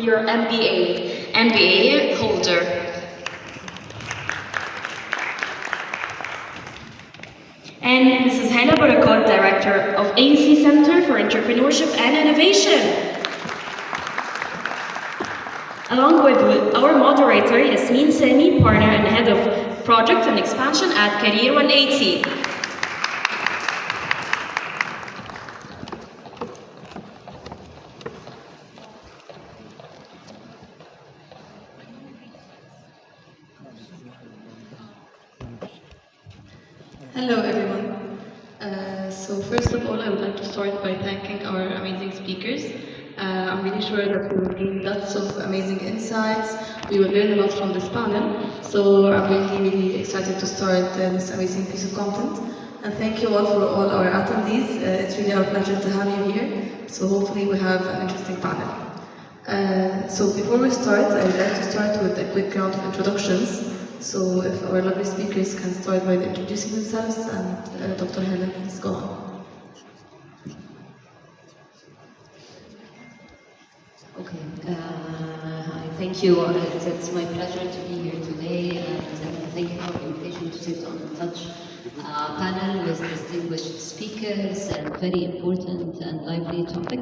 your MBA holder. And Mrs. Hana Barakot, Director of AEC Center for Entrepreneurship and Innovation. Along with our moderator, Yasmin Sami, Partner and Head of Project and Expansion at Career 180. Hello everyone. So first of all, I would like to start by thanking our amazing speakers. I'm really sure that we will gain lots of amazing insights. We will learn a lot from this panel. So I'm really excited to start this amazing piece of content. And thank you all for all our attendees. It's really our pleasure to have you here. So hopefully we have an interesting panel. So before we start, I would like to start with a quick round of introductions. So if our lovely speakers can start by introducing themselves, and Dr. Helen, please go on. Okay, hi, thank you. It's my pleasure to be here today, and thank you for the invitation to sit on such a panel with distinguished speakers and very important and lively topic.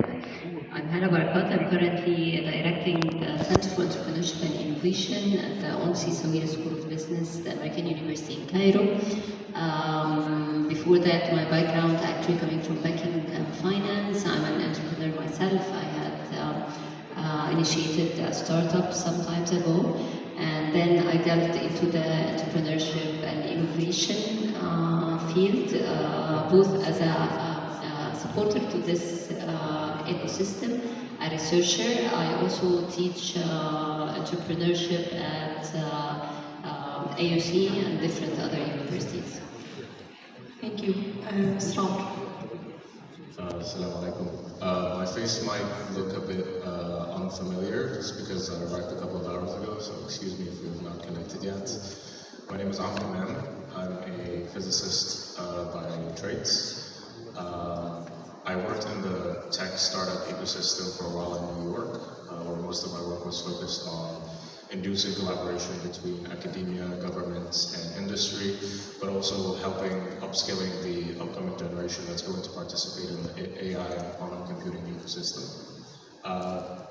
I'm Hana Barakot. I'm currently directing the Center for Entrepreneurship and Innovation at the ONSI Sawira School of Business, the American University in Cairo. Before that, my background actually coming from banking and finance. I'm an entrepreneur myself. I had initiated a startup some time ago, and then I delved into the entrepreneurship and innovation field, both as a supporter to this ecosystem, a researcher. I also teach entrepreneurship at AUC and different other universities. Thank you. Strong. Assalamu alaikum. My face might look a bit unfamiliar just because I arrived a couple of hours ago, so excuse me if we've not connected yet. My name is Abdi Kurt. I'm a physicist by trades. I worked in the tech startup ecosystem for a while in New York, where most of my work was focused on inducing collaboration between academia, government, and industry, but also helping upskilling the upcoming generation that's going to participate in the AI and quantum computing ecosystem.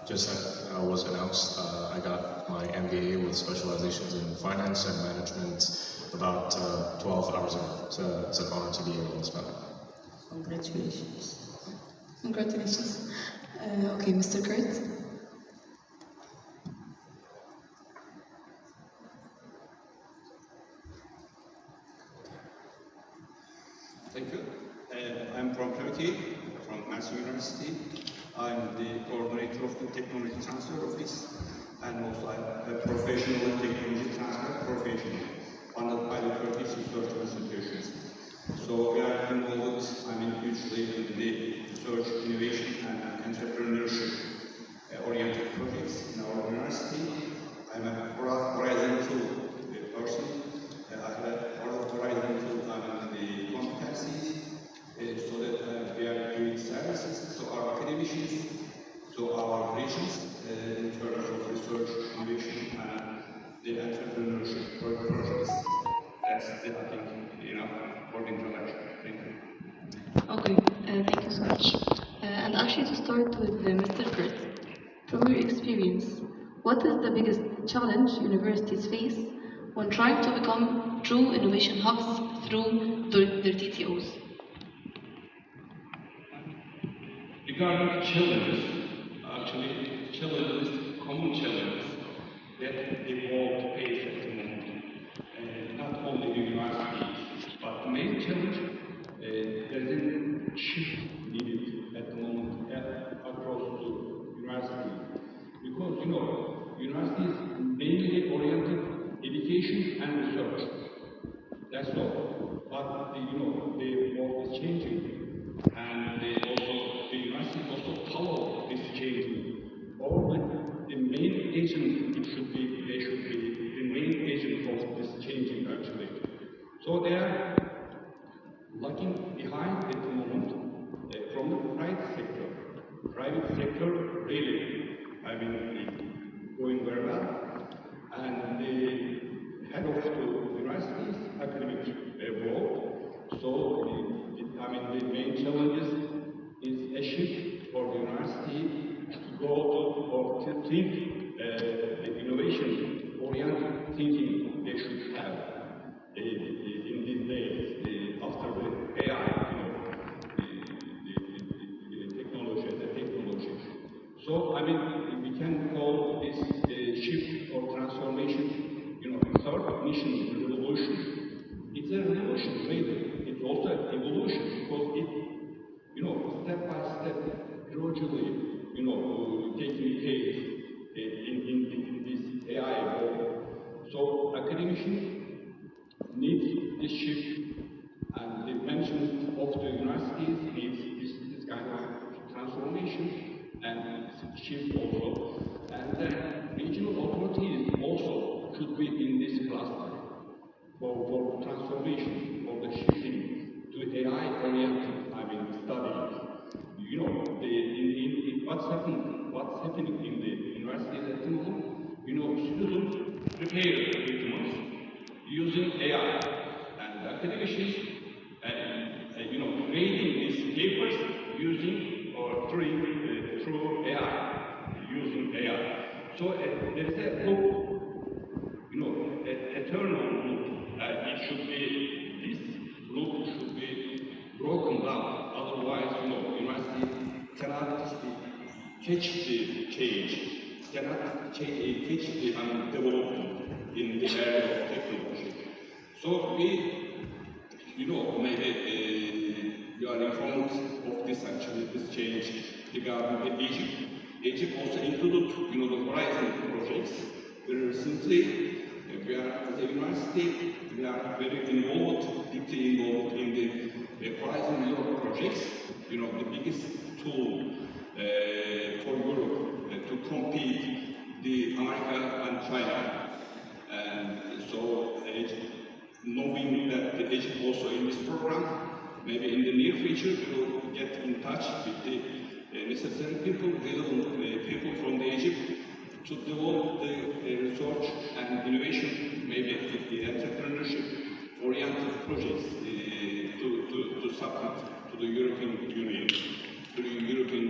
Just as was announced, I got my MBA with specializations in finance and management about 12 hours ago. So it's an honor to be here on this panel. Congratulations. Congratulations. Okay, Mr. Kurt. Thank you. I'm from Turkey, from Mersin University. I'm the coordinator of the Technology Transfer Office, and also I'm a professional technology transfer professional, funded by the Turkish research institutions. So we are involved, hugely in the research, innovation, and entrepreneurship oriented projects in our university. I'm a Horizon 2 person. I have a lot of Horizon 2 the competencies, so that we are doing services to our academicians, to our regions, in terms of research, innovation, and the entrepreneurship projects. That's the, I think, for the introduction. Thank you. Okay, thank you so much. And actually, to start with Mr. Kurt, from your experience, what is the biggest challenge universities face when trying to become true innovation hubs through their TTOs? Regarding challenges, actually, common challenges that evolve to face at the moment. Not only the universities, but the main challenge, there's a shift needed at the moment across the university. Because, university is mainly oriented education and research. That's all. But the world is changing, and the university also follow this changing. Or the main agent they should be the main agent of this changing actually. So they are lagging behind at the moment from the private sector. Private sector really, going very well. And the head of the university's academic board. So, the main challenge is a shift for the university to go to or to think the innovation-oriented thinking they should have in these days after the AI, the technology. So, we can call this shift or transformation, third mission revolution. It's a revolution, really. It's also an evolution because it, step by step, gradually, taking place in this AI world. So, academicians need this shift, and the mention of the universities needs this kind of transformation and shift also. And then regional authorities also should be in this cluster for transformation, for the shifting to AI-oriented, studies. What's happening in the universities at the moment? Students prepare documents using AI, and academicians, grading these papers using or through AI, using AI. So there's a loop, eternal loop. It should be, this loop should be broken down. Otherwise, university cannot catch the change, cannot catch the development in the area of technology. So maybe you are informed of this change regarding the Egypt. Egypt also included, the Horizon projects. Very recently, we are, as a university, we are very deeply involved in the Horizon Europe projects. The biggest tool for Europe to compete the America and China. And so, knowing that Egypt also in this program, maybe in the near future we will get in touch with the necessary people, relevant people from the Egypt to develop the research and innovation, maybe the entrepreneurship-oriented projects to submit to the European Union, to the European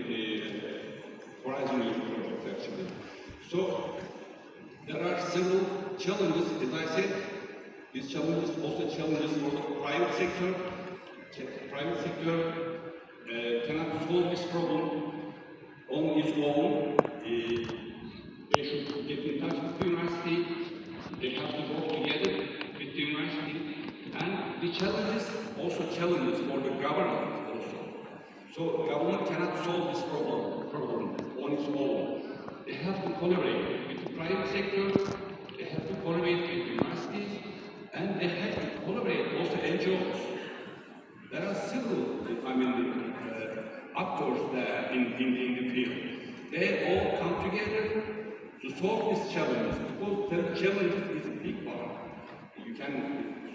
Horizon Europe project actually. So there are several challenges, as I said. These challenges also challenges for the private sector. The private sector cannot solve this problem on its own. They should get in touch with the university. They have to work together with the university. And the challenges also challenges for the government also. So government cannot solve this problem on its own. They have to collaborate with the private sector. They have to collaborate with universities. And they have to collaborate also NGOs. There are several, actors there in the field. They all come together to solve these challenges, because the challenge is a big one. You can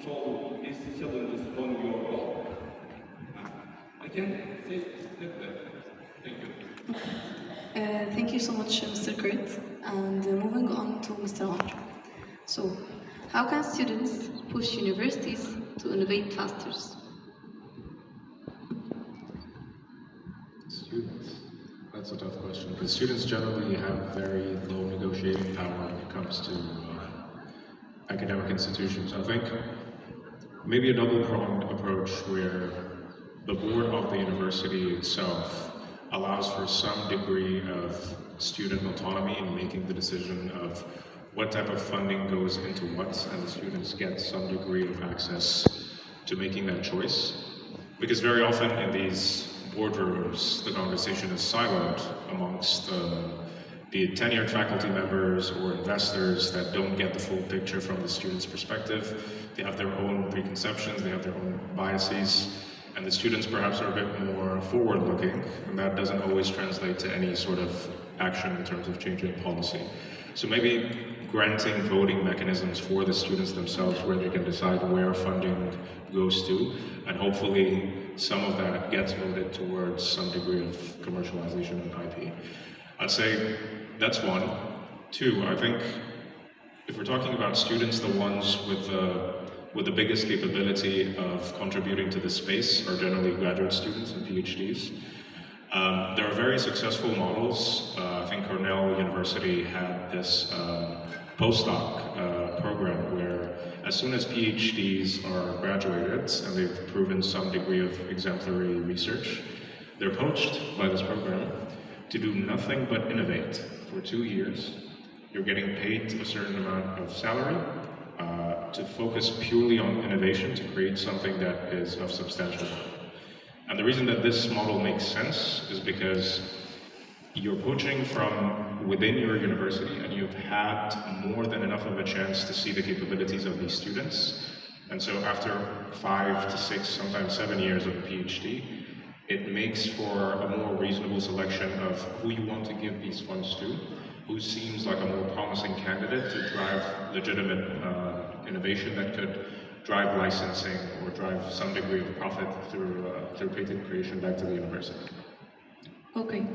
solve these challenges on your own. I can say that. Thank you. Thank you so much, Mr. Kurt. And moving on to Mr. Amr. So, how can students push universities to innovate faster? Students? That's a tough question, because students generally have very low negotiating power when it comes to academic institutions. I think maybe a double-pronged approach where the board of the university itself allows for some degree of student autonomy in making the decision of what type of funding goes into what, and the students get some degree of access to making that choice. Because very often in these boardrooms, the conversation is siloed amongst the tenured faculty members or investors that don't get the full picture from the student's perspective. They have their own preconceptions, they have their own biases, and the students perhaps are a bit more forward-looking, and that doesn't always translate to any sort of action in terms of changing policy. So maybe granting voting mechanisms for the students themselves where they can decide where funding goes to, and hopefully some of that gets voted towards some degree of commercialization of IP. I'd say that's one. Two, I think if we're talking about students, the ones with the biggest capability of contributing to the space are generally graduate students and PhDs. There are very successful models. I think Cornell University had this postdoc program where as soon as PhDs are graduated and they've proven some degree of exemplary research, they're poached by this program to do nothing but innovate for 2 years. You're getting paid a certain amount of salary to focus purely on innovation to create something that is of substantial value. And the reason that this model makes sense is because you're poaching from within your university and you've had more than enough of a chance to see the capabilities of these students. And so after 5 to 6, sometimes 7 years of a PhD, it makes for a more reasonable selection of who you want to give these funds to, who seems like a more promising candidate to drive legitimate innovation that could drive licensing or drive some degree of profit through patent creation back to the university. Okay,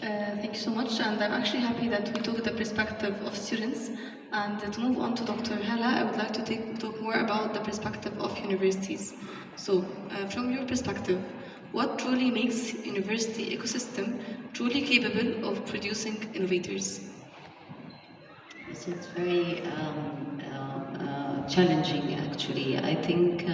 thank you so much, and I'm actually happy that we took the perspective of students. And to move on to Dr. Hala, I would like to talk more about the perspective of universities. So, from your perspective, what truly makes university ecosystem truly capable of producing innovators? Yes, it's very challenging, actually. I think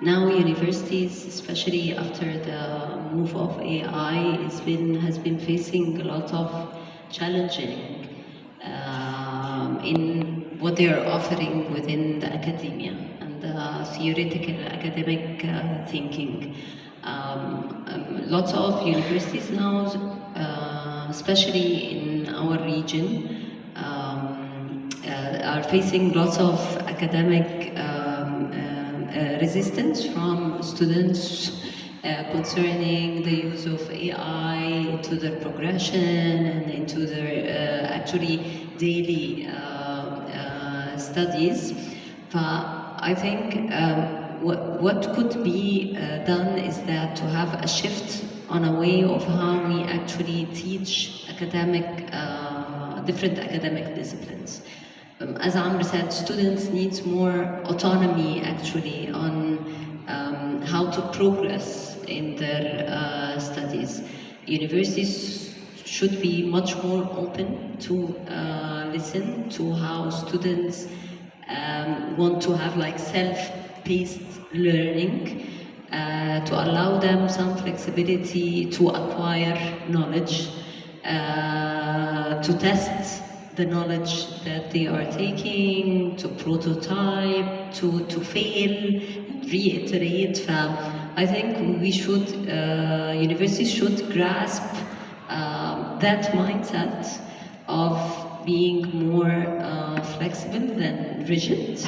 now universities, especially after the move of AI, has been facing a lot of challenging in what they are offering within the academia and the theoretical academic thinking. Lots of universities now, especially in our region, are facing lots of academic resistance from students concerning the use of AI into their progression and into their actually daily studies. I think what could be done is that to have a shift on a way of how we actually teach different academic disciplines. As Amr said, students need more autonomy actually on how to progress in their studies. Universities should be much more open to listen to how students want to have like self-paced learning, to allow them some flexibility to acquire knowledge, to test the knowledge that they are taking, to prototype, to fail, and reiterate. I think we should, universities should grasp that mindset of being more flexible than rigid,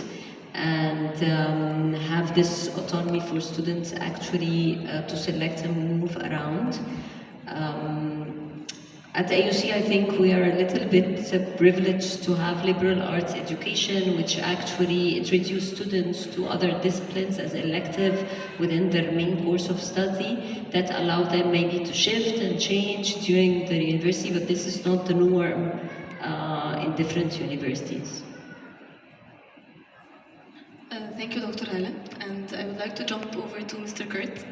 and have this autonomy for students actually to select and move around. At AUC, I think we are a little bit privileged to have liberal arts education, which actually introduces students to other disciplines as elective within their main course of study, that allow them maybe to shift and change during their university, but this is not the norm in different universities. Thank you, Dr. Hala, and I would like to jump over to Mr. Kurt.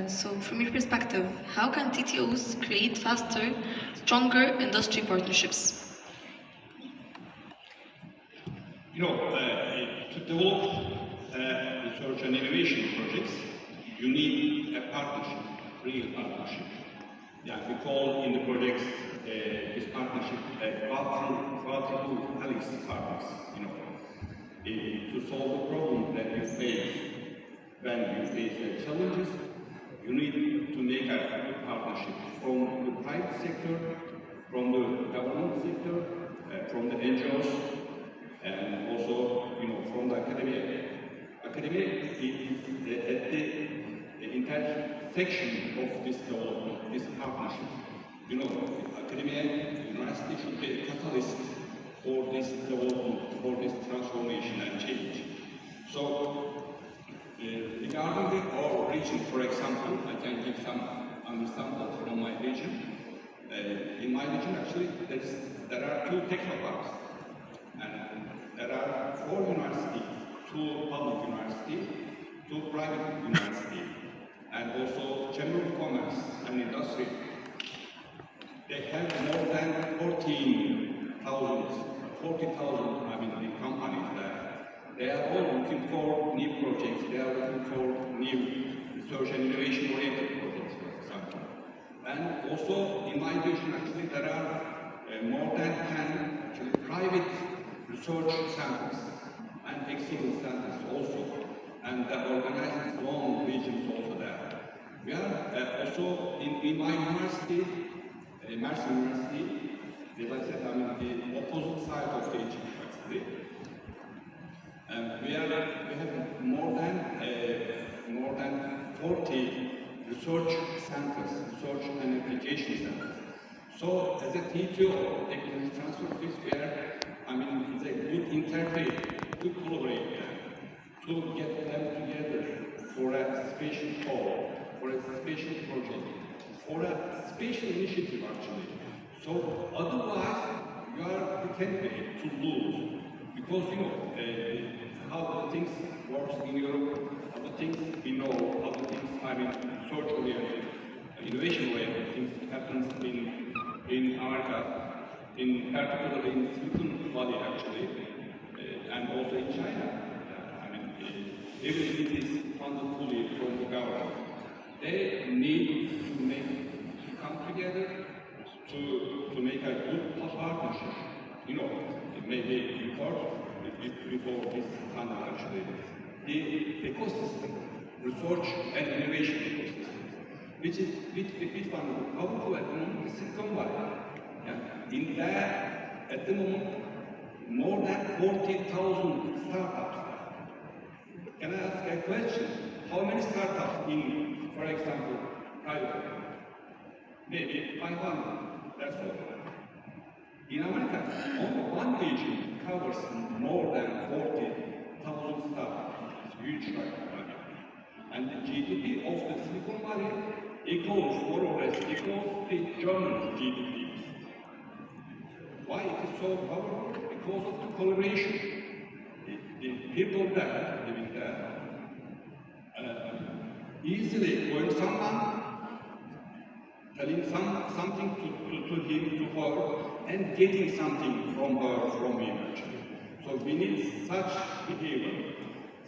So from your perspective, how can TTOs create faster, stronger industry partnerships? To develop research and innovation projects, you need a partnership, real partnership. Yeah, we call in the projects this partnership quadruple helix partners. To solve the problem that you face when you face challenges, you need to make a good partnership from the private sector, from the government sector, from the NGOs, and also, from the academia. Academia is at the intersection of this development, this partnership. Academia, university should be a catalyst for this development, for this transformation and change. So, regarding our region, for example, I can give some examples from my region. In my region, actually, there is there are 2 technoparks, and there are 4 universities, 2 public universities, 2 private universities, and also Chamber of Commerce and Industry. They have more than 40,000 companies there. They are all looking for new projects. They are looking for new research and innovation-oriented projects, for example. And also, in my vision, actually, there are more than 10 private research centers and excellence centers also, and organized long regions also there. We are also in my university, Mersin University, as I said, the opposite side of the Egypt, actually. We have more than 40 research centers, research and application centers. So, as a teacher of technology transfer office, it's a good interface, good collaborate to get them together for a special call, for a special project, for a special initiative actually. So otherwise you are the candidate to lose, because how the things works in Europe, how the things we know, how the things research oriented, innovation oriented things happens in America, particularly in Silicon Valley actually, and also in China. Everything is funded fully from the government. They need to come together to make a good partnership. Maybe before this panel actually, the ecosystem, research and innovation ecosystem, which is which one powerful at the moment is Silicon Valley. In there, at the moment, more than 40,000 startups. Can I ask a question? How many startups in, for example, Cairo? Maybe 500, that's all. In America, only one region covers more than 40,000 startups. It's huge, right? And the GDP of the Silicon Valley equals, more or less, equals the German GDP. Why it is so powerful? Because of the collaboration. The people there, living there, easily when someone telling something to him, to her, and getting something from her, from him actually. So we need such behavior,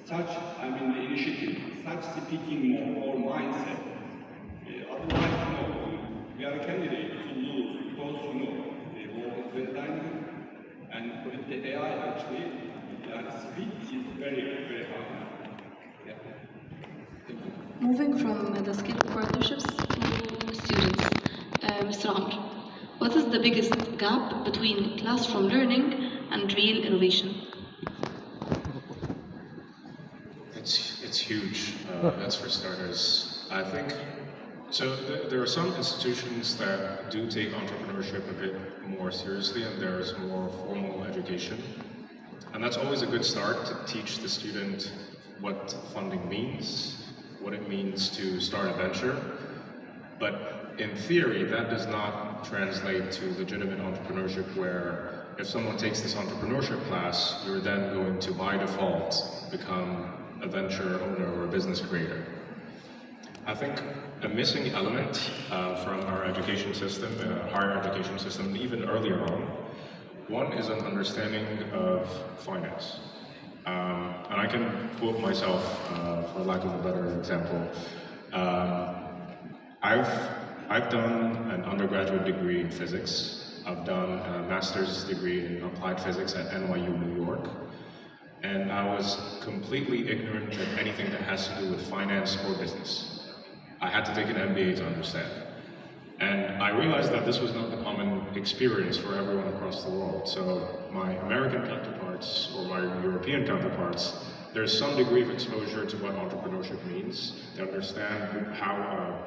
such initiative, such speaking more mindset. Otherwise, we are a candidate to lose because the world is very dynamic, and with the AI actually, speed is very, very high. Yeah. Thank you. Moving from the skill partnerships to students, Mr. Amr, what is the biggest gap between classroom learning and real innovation? It's huge, that's for starters. I think, so there are some institutions that do take entrepreneurship a bit more seriously, and there's more formal education. And that's always a good start to teach the student what funding means, what it means to start a venture. But in theory, that does not translate to legitimate entrepreneurship, where if someone takes this entrepreneurship class, you're then going to, by default, become a venture owner or a business creator. I think a missing element from our education system, higher education system, even earlier on, one is an understanding of finance. And I can quote myself, for lack of a better example. I've done an undergraduate degree in physics. I've done a master's degree in applied physics at NYU New York. And I was completely ignorant of anything that has to do with finance or business. I had to take an MBA to understand. And I realized that this was not the common experience for everyone across the world. So my American counterparts or my European counterparts, there's some degree of exposure to what entrepreneurship means. They understand how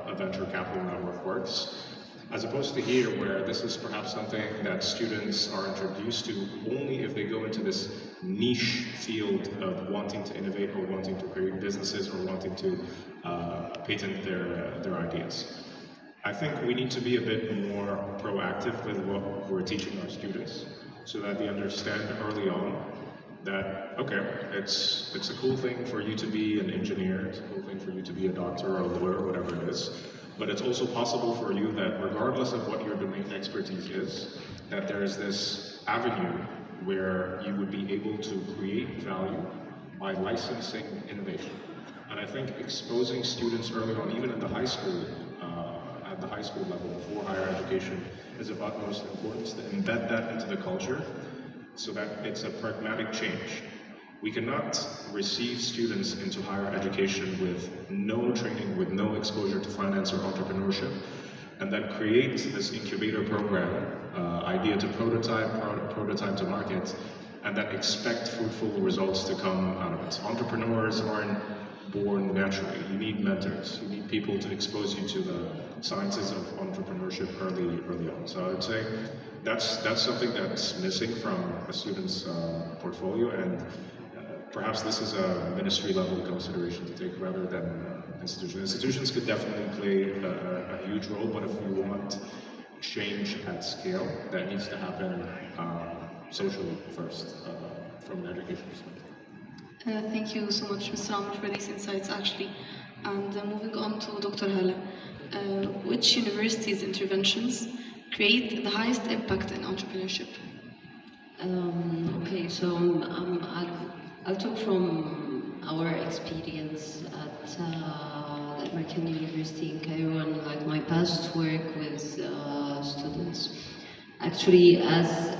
a venture capital network works, as opposed to here, where this is perhaps something that students are introduced to only if they go into this niche field of wanting to innovate or wanting to create businesses or wanting to patent their ideas. I think we need to be a bit more proactive with what we're teaching our students so that they understand early on that, okay, it's a cool thing for you to be an engineer, it's a cool thing for you to be a doctor or a lawyer, whatever it is, but it's also possible for you that regardless of what your domain expertise is, that there is this avenue where you would be able to create value by licensing innovation. And I think exposing students early on, even at the high school level, before higher education, is of utmost importance to embed that into the culture so that it's a pragmatic change. We cannot receive students into higher education with no training, with no exposure to finance or entrepreneurship, and then create this incubator program, idea to prototype, prototype to market, and then expect fruitful results to come out of it. Entrepreneurs aren't born naturally. You need mentors. You need people to expose you to the sciences of entrepreneurship early on. So I would say that's something that's missing from a student's portfolio, and perhaps this is a ministry level consideration to take rather than institutions. Institutions could definitely play a huge role, but if we want change at scale, that needs to happen socially first, from an education perspective. Thank you so much, Mr. Amr, for these insights, actually. And moving on to Dr. Hala, which universities' interventions create the highest impact in entrepreneurship? Okay, so I'll talk from our experience at the American University in Cairo and like my past work with students. Actually, as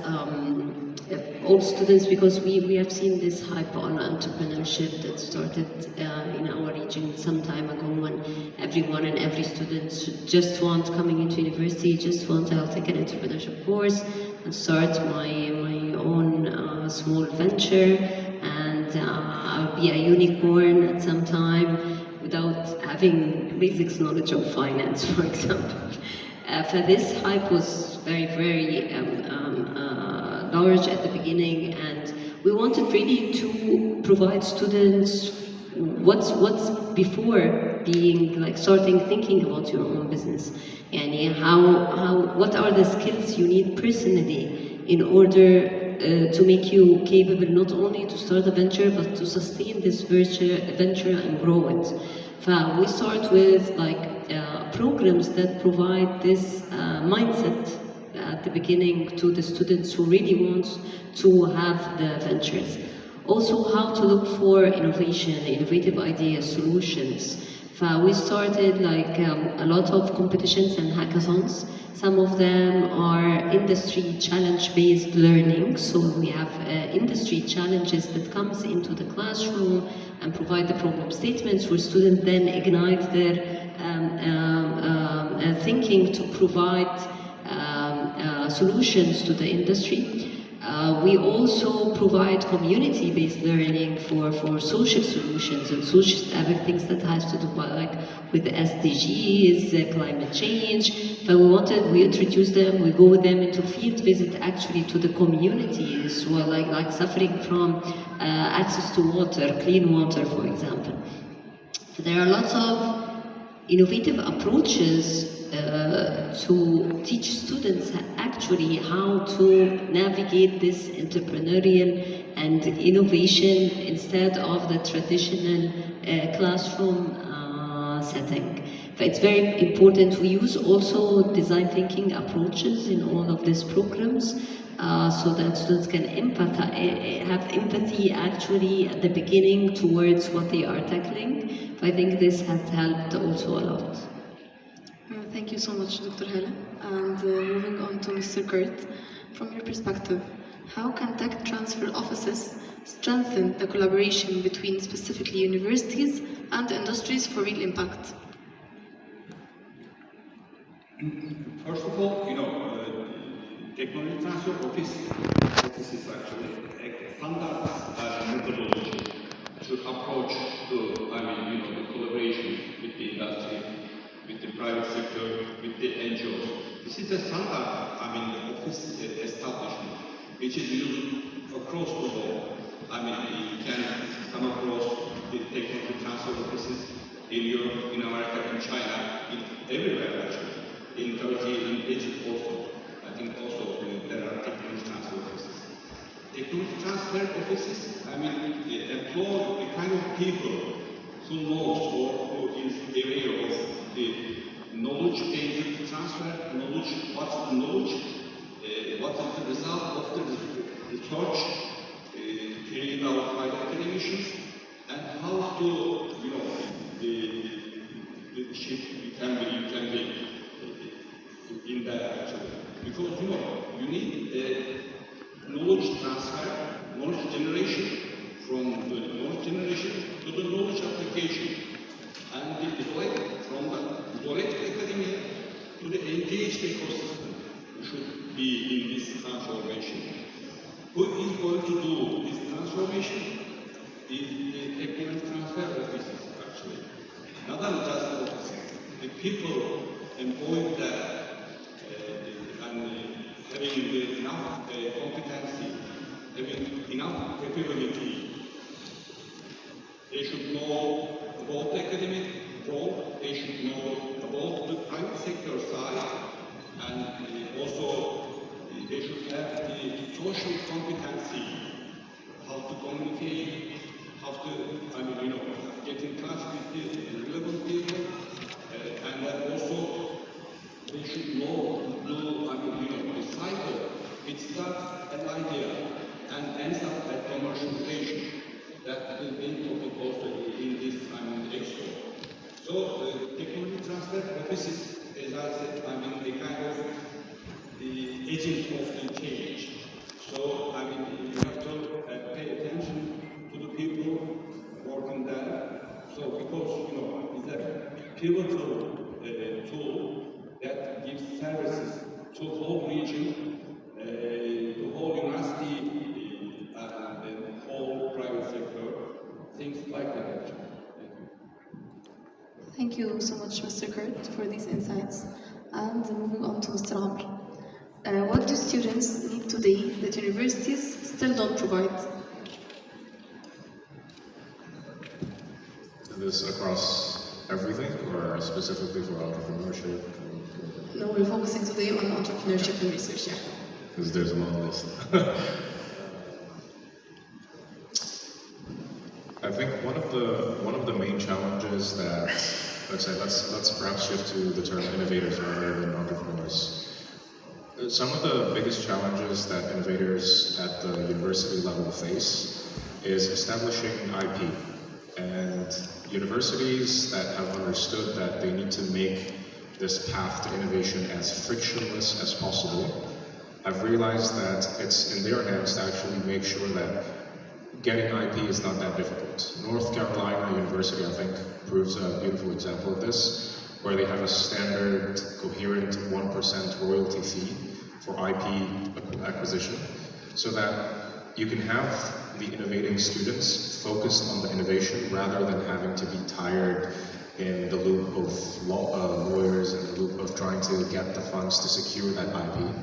all students, because we have seen this hype on entrepreneurship that started in our region some time ago, when everyone and every student just want, coming into university, just want, I'll take an entrepreneurship course and start my own small venture, and I'll be a unicorn at some time without having basics knowledge of finance, for example. For this hype was very large at the beginning, and we wanted really to provide students what's before being like starting thinking about your own business, and what are the skills you need personally in order to make you capable not only to start a venture but to sustain this venture and grow it. We start with like programs that provide this mindset at the beginning to the students who really want to have the ventures. Also, how to look for innovation, innovative ideas, solutions. We started like a lot of competitions and hackathons. Some of them are industry challenge-based learning. So we have industry challenges that comes into the classroom and provide the problem statements where students then ignite their thinking to provide solutions to the industry. We also provide community-based learning for social solutions and social things that has to do with the SDGs, climate change. But we introduce them, we go with them into field visit actually to the communities who are like suffering from access to water, clean water, for example. There are lots of innovative approaches to teach students actually how to navigate this entrepreneurial and innovation instead of the traditional classroom setting. But it's very important. We use also design thinking approaches in all of these programs so that students can have empathy actually at the beginning towards what they are tackling. I think this has helped also a lot. Thank you so much, Dr. Hala. And moving on to Mr. Kurt, from your perspective, how can tech transfer offices strengthen the collaboration between specifically universities and industries for real impact? First of all, technology transfer office is actually a standard methodology to approach the collaboration with the industry, with the private sector, with the NGOs. This is a standard, office establishment, which is used across the world. You can come across the technology transfer offices in Europe, in America, in China, everywhere actually. in Turkey, in Egypt also. I think also there are technology transfer offices. Technology transfer offices, I mean, employ the kind of people who knows or who is aware of the knowledge-based transfer, knowledge, what's the knowledge, what is the result of the research carried out by the academicians, and how to, you know, the shift can be in that actually. Because, you know, you need knowledge transfer, knowledge generation, from the knowledge generation to the knowledge application, and the deployment from the theoretical academia to the engaged ecosystem should be in this transformation. Who is going to do this transformation? The technology transfer offices, actually. Not only just offices, the people employed there and having enough competency, having enough capability. They should know about the academic role, they should know about the private sector side, and also they should have the social competency, how to communicate, how to, get in touch with the relevant people, and then also they should know, the cycle. It starts an idea and ends up at commercialization. That will be topic also in this expo. So the technology transfer offices, as I said, the kind of the agent of the change. So you have to pay attention to the people working there. So because it's a pivotal tool that gives services to the whole region, to whole university, and the whole private sector, things like that. Thank you so much, Mr. Kurt, for these insights. And moving on to Mr. Amr. What do students need today that universities still don't provide? Is this across everything or specifically for entrepreneurship? No, we're focusing today on entrepreneurship and research, yeah. Because there's a long list. I think one of the main challenges that let's perhaps shift to the term innovators rather than entrepreneurs. Some of the biggest challenges that innovators at the university level face is establishing IP. And universities that have understood that they need to make this path to innovation as frictionless as possible have realized that it's in their hands to actually make sure that getting IP is not that difficult. North Carolina University, I think, proves a beautiful example of this, where they have a standard, coherent 1% royalty fee for IP acquisition, so that you can have the innovating students focus on the innovation rather than having to be tired in the loop of lawyers and the loop of trying to get the funds to secure that IP.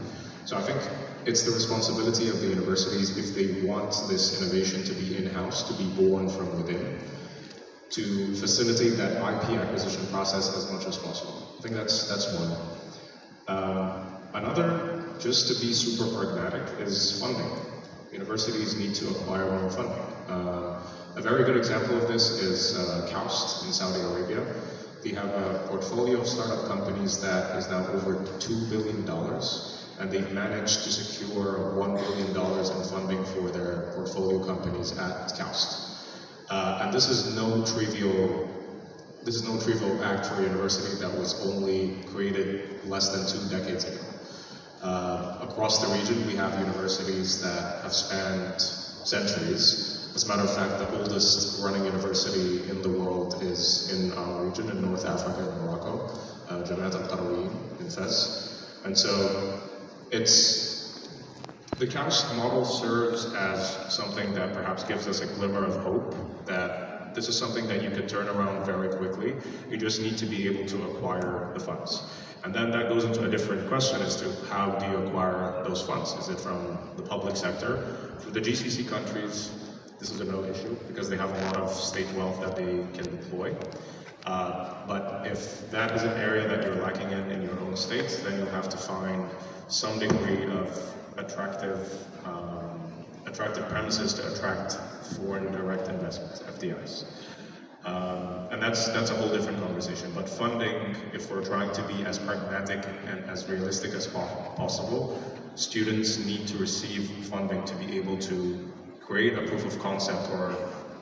So I think it's the responsibility of the universities, if they want this innovation to be in-house, to be born from within, to facilitate that IP acquisition process as much as possible. I think that's one. Another, just to be super pragmatic, is funding. Universities need to acquire more funding. A very good example of this is KAUST in Saudi Arabia. They have a portfolio of startup companies that is now over $2 billion, and they've managed to secure $1 billion in funding for their portfolio companies at KAUST. And this is no trivial act for a university that was only created less than 2 decades ago. Across the region, we have universities that have spanned centuries. As a matter of fact, the oldest running university in the world is in our region, in North Africa, in Morocco, Jamiat al-Qarawiyyin in Fez. And so the KAUST model serves as something that perhaps gives us a glimmer of hope that this is something that you could turn around very quickly. You just need to be able to acquire the funds. And then that goes into a different question as to how do you acquire those funds? Is it from the public sector? For the GCC countries, this is a no issue because they have a lot of state wealth that they can deploy. But if that is an area that you're lacking in your own state, then you'll have to find some degree of attractive premises to attract foreign direct investments, FDIs. And that's a whole different conversation. But funding, if we're trying to be as pragmatic and as realistic as possible, students need to receive funding to be able to create a proof of concept or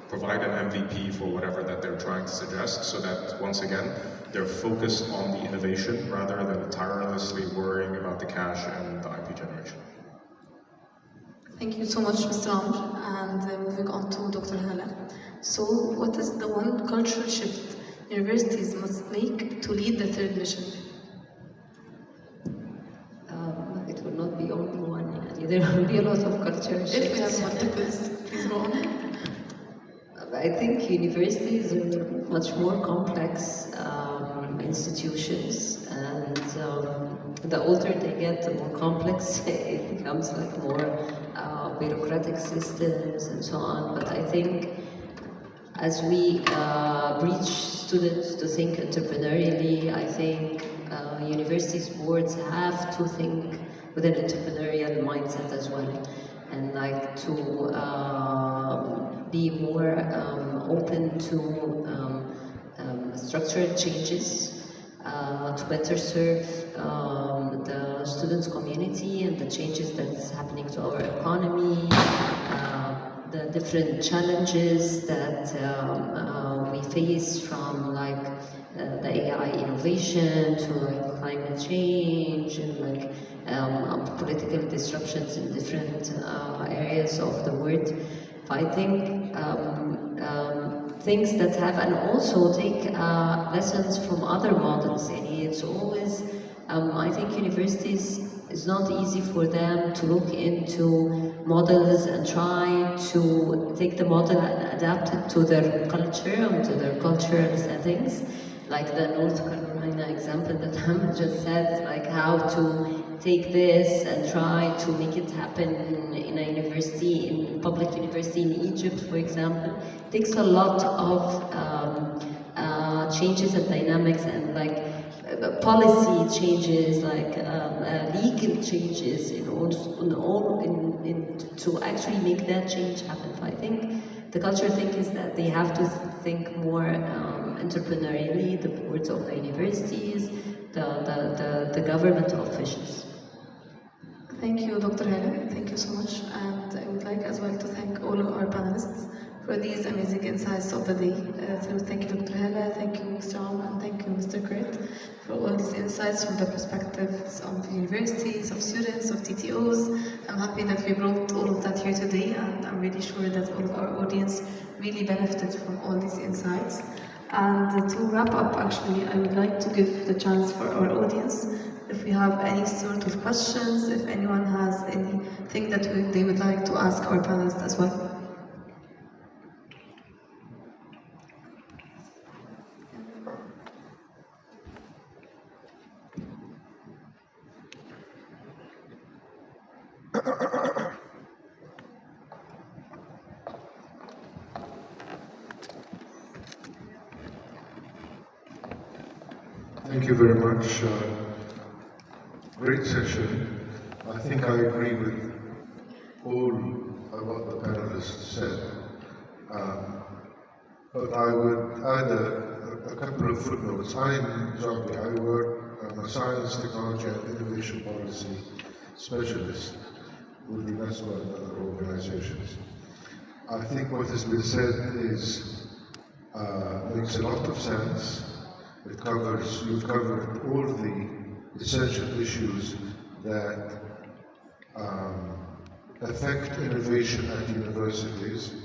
provide an MVP for whatever that they're trying to suggest, so that, once again, they're focused on the innovation rather than tirelessly worrying about the cash and the IP generation. Thank you so much, Mr. Amr. And moving on to Dr. Hala. So, what is the one cultural shift universities must make to lead the third mission? It will not be only one. There will be a lot of culture shifts. If we have multiples, please go on. I think universities are much more complex institutions, and the older they get, the more complex it becomes, like more bureaucratic systems and so on. But I think as we reach students to think entrepreneurially, I think universities boards have to think with an entrepreneurial mindset as well, and like to be more open to structural changes to better serve the students' community and the changes that's happening to our economy, the different challenges that we face, from like the AI innovation to like climate change and like political disruptions in different areas of the world, fighting things that have, and also take lessons from other models. And it's always, I think universities, it's not easy for them to look into models and try to take the model and adapt it to their culture and to their cultural settings. Like the North Carolina example that Hamid just said, like how to take this and try to make it happen in a university, in public university in Egypt, for example. It takes a lot of changes and dynamics and like policy changes, like legal changes to actually make that change happen. So I think the cultural thing is that they have to think more entrepreneurially, the boards of the universities, the government officials. Thank you, Dr. Hala. Thank you so much. And I would like as well to thank all of our panelists for these amazing insights of the day. So thank you, Dr. Hala, thank you, Mr. Am, and thank you, Mr. Kurt, for all these insights from the perspectives of universities, of students, of TTOs. I'm happy that we brought all of that here today, and I'm really sure that all of our audience really benefited from all these insights. And to wrap up, actually, I would like to give the chance for our audience, if we have any sort of questions, if anyone has anything that they would like to ask our panelists as well. Thank you very much. Great session. I think I agree with all what the panelists said. But I would add a couple of footnotes. I'm Jabi. I'm a science, technology, and innovation policy specialist with UNESCO and other organizations. I think what has been said makes a lot of sense. You've covered all the essential issues that affect innovation at universities.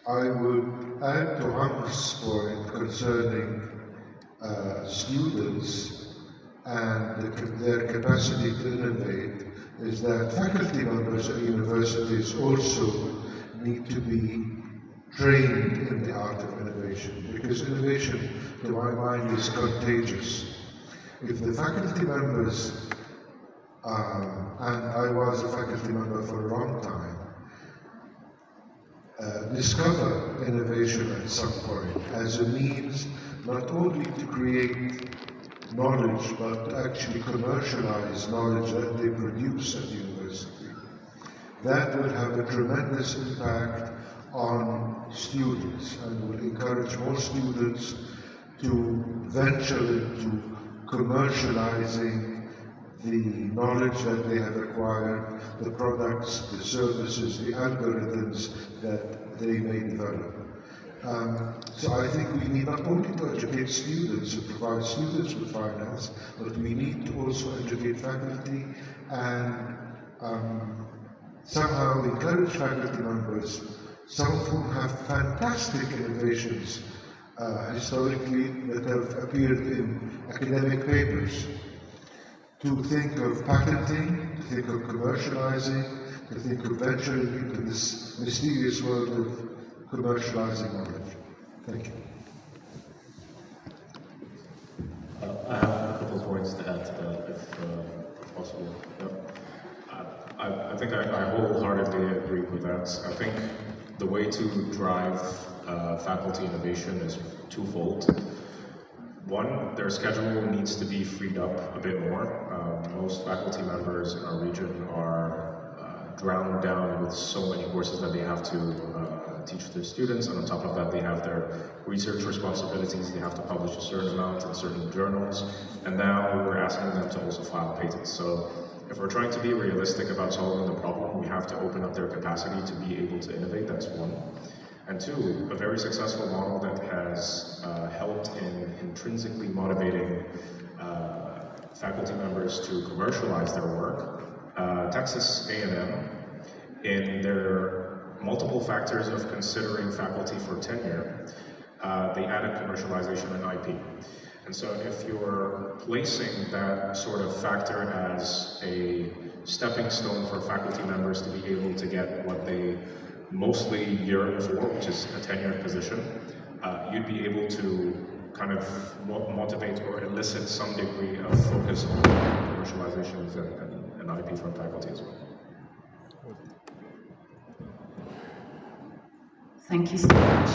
I would add to Amr's point concerning students and their capacity to innovate, is that faculty members at universities also need to be trained in the art of innovation, because innovation, to my mind, is contagious. If the faculty members, and I was a faculty member for a long time, discover innovation at some point as a means not only to create knowledge, but to actually commercialize knowledge that they produce at university. That will have a tremendous impact on students and will encourage more students to venture into commercializing the knowledge that they have acquired, the products, the services, the algorithms that they may develop. So I think we need not only to educate students and provide students with finance, but we need to also educate faculty and somehow encourage faculty members, some of whom have fantastic innovations historically that have appeared in academic papers, to think of patenting, to think of commercializing, to think of venturing into this mysterious world of commercializing knowledge. Thank you. I have a couple of points to add to that, if possible. I think I wholeheartedly agree with that. I think the way to drive faculty innovation is twofold. One, their schedule needs to be freed up a bit more. Most faculty members in our region are drowned down with so many courses that they have to teach their students, and on top of that they have their research responsibilities. They have to publish a certain amount in certain journals, and now we're asking them to also file patents. So if we're trying to be realistic about solving the problem, we have to open up their capacity to be able to innovate. That's one. And two, a very successful model that has helped in intrinsically motivating faculty members to commercialize their work. Texas A&M, in their multiple factors of considering faculty for tenure, they added commercialization and IP. And so if you're placing that sort of factor as a stepping stone for faculty members to be able to get what they mostly yearn for, which is a tenured position, you'd be able to kind of motivate or elicit some degree of focus on commercializations and IP from faculty as well. Thank you so much.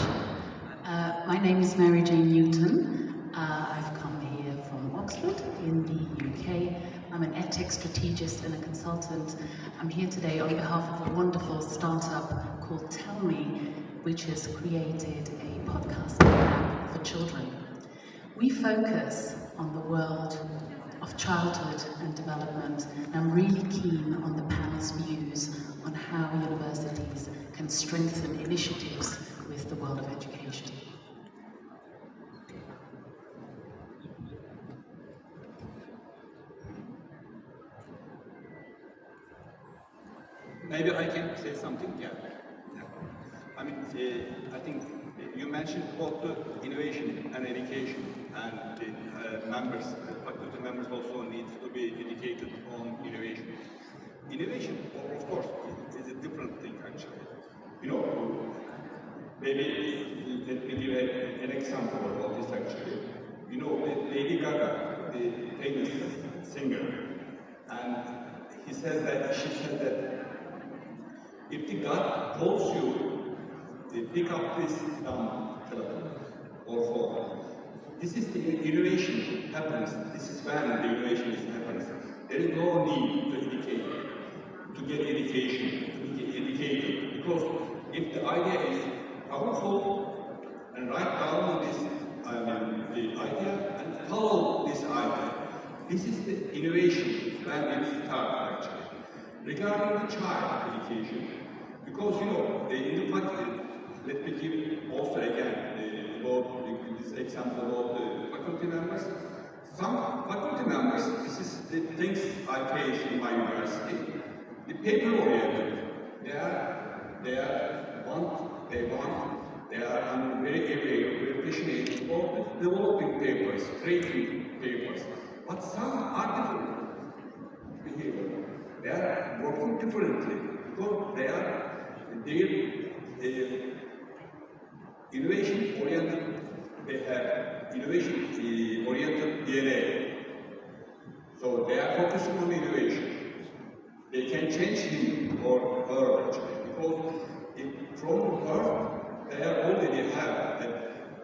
My name is Mary Jane Newton. I've come here from Oxford in the UK. I'm an EdTech strategist and a consultant. I'm here today on behalf of a wonderful startup called Tell Me, which has created a podcasting app for children. We focus on the world of childhood and development, and I'm really keen on the panel's views on how universities can strengthen initiatives with the world of education. Maybe I can say something, yeah. I mean, I think you mentioned both the innovation and education, and the members, the faculty members also need to be educated on innovation. Innovation, of course, is a different thing actually. You know, maybe let me give an example of this actually. You know, Lady Gaga, the famous singer, and she said that if the God calls you to pick up this telephone or phone, this is the innovation happens. This is when the innovation is happens. There is no need to educate, to get education, to get educated, because if the idea is powerful and write down this, the idea and follow this idea, this is the innovation when it starts actually. Regarding the child education, because you know, in the faculty, let me give also again about this example about the faculty members. Some faculty members, this is the things I face in my university, the paper oriented. They are very aware, very passionate about developing papers, creating papers. But some are different behavior. They are working differently because they are innovation oriented. They have innovation oriented DNA. So they are focusing on innovation. They can change him or her actually, because from birth they already have an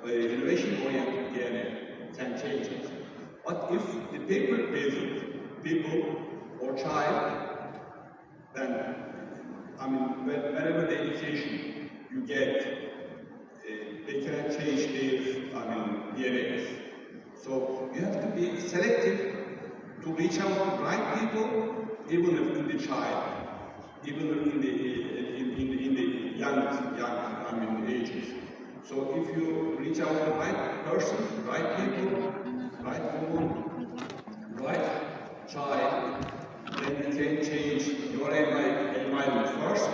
innovation oriented DNA, can change it. But if the paper-based people or child, then, I mean, wherever the education you get, they cannot change their, DNAs. So you have to be selective to reach out to right people, even if in the child, even in the young ages. So if you reach out to the right person, right people, right woman, right child, then you can change your environment first,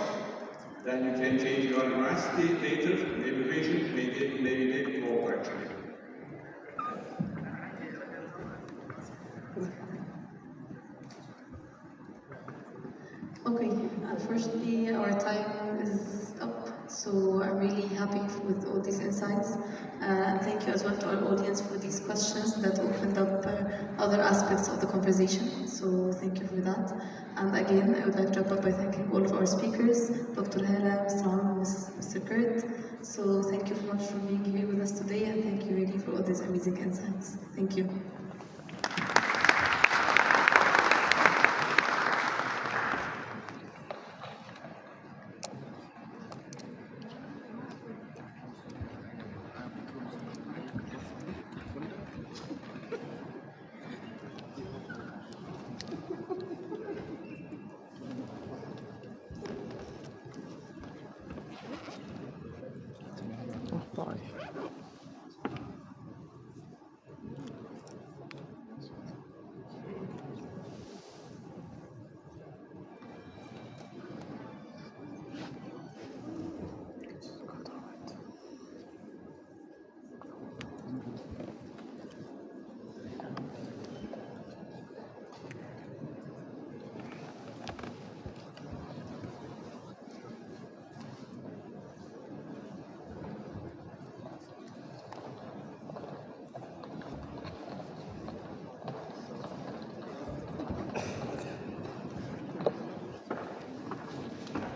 then you can change your university later, maybe patient, maybe more actually. Okay, unfortunately our time is up, so I'm really happy with all these insights. And thank you as well to our audience for these questions that opened up other aspects of the conversation, so thank you for that. And again, I would like to wrap up by thanking all of our speakers, Dr. Hera, Mr. Amr, Mr. Kurt. So thank you so much for being here with us today, and thank you really for all these amazing insights. Thank you.